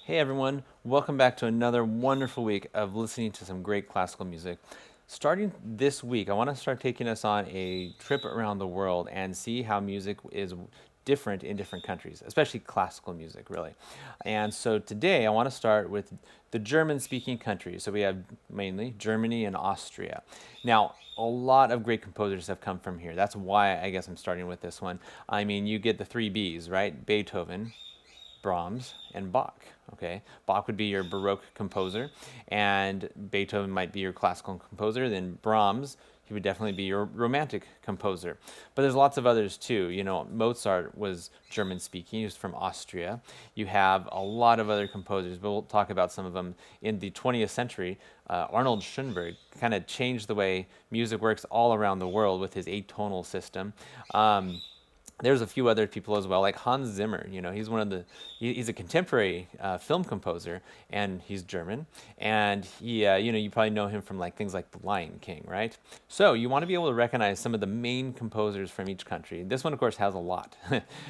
Hey everyone, welcome back to another wonderful week of listening to some great classical music. Starting this week, I want to start taking us on a trip around the world and see how music is different in different countries, especially classical music, really. And so today I want to start with the German-speaking countries. So we have mainly Germany and Austria. Now, a lot of great composers have come from here. That's why I guess I'm starting with this one. I mean, you get the three Bs, right? Beethoven, Brahms, and Bach. Okay, Bach would be your Baroque composer, and Beethoven might be your classical composer. Then Brahms, he would definitely be your romantic composer. But there's lots of others too. You know, Mozart was German speaking, he was from Austria. You have a lot of other composers, but we'll talk about some of them in the 20th century. Arnold Schoenberg kind of changed the way music works all around the world with his atonal system. There's a few other people as well, like Hans Zimmer. You know, he's one of the he's a contemporary film composer, and he's German. And he, you probably know him from like things like The Lion King, right? So you want to be able to recognize some of the main composers from each country. This one, of course, has a lot,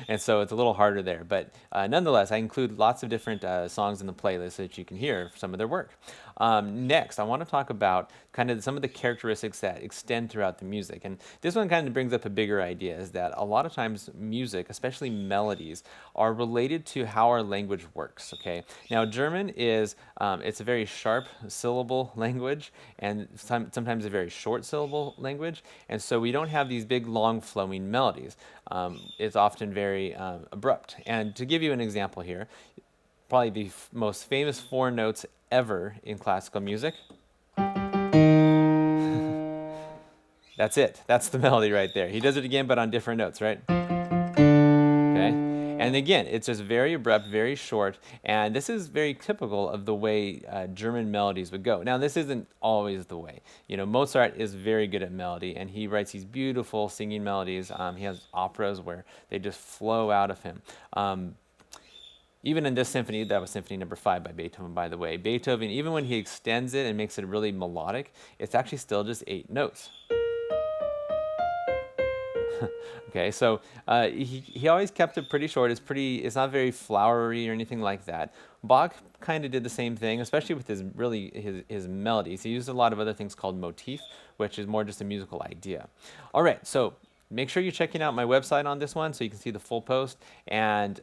and so it's a little harder there. But nonetheless, I include lots of different songs in the playlist so that you can hear some of their work. Next, I want to talk about kind of some of the characteristics that extend throughout the music. And this one kind of brings up a bigger idea, is that a lot of times music, especially melodies, are related to how our language works, okay? Now, German is, it's a very sharp syllable language, and sometimes a very short syllable language, and so we don't have these big, long, flowing melodies. It's often very abrupt. And to give you an example here, probably the most famous four notes ever in classical music. That's it. That's the melody right there. He does it again, but on different notes, right? Okay. And again, it's just very abrupt, very short, and this is very typical of the way German melodies would go. Now, this isn't always the way. You know, Mozart is very good at melody, and he writes these beautiful singing melodies. He has operas where they just flow out of him. Even in this symphony, that was Symphony Number 5 by Beethoven, by the way, Beethoven, even when he extends it and makes it really melodic, it's actually still just 8 notes. Okay, so he always kept it pretty short. It's not very flowery or anything like that. Bach kind of did the same thing, especially with his melodies. He used a lot of other things called motif, which is more just a musical idea. All right, so make sure you're checking out my website on this one so you can see the full post, and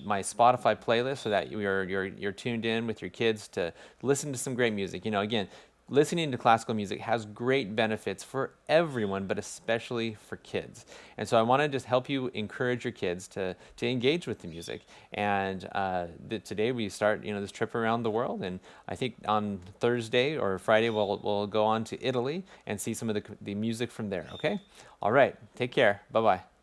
my Spotify playlist so that you're tuned in with your kids to listen to some great music. You know, again, listening to classical music has great benefits for everyone, but especially for kids. And so I want to just help you encourage your kids to engage with the music. And today we start, this trip around the world. And I think on Thursday or Friday we'll go on to Italy and see some of the music from there. Okay. All right. Take care. Bye bye.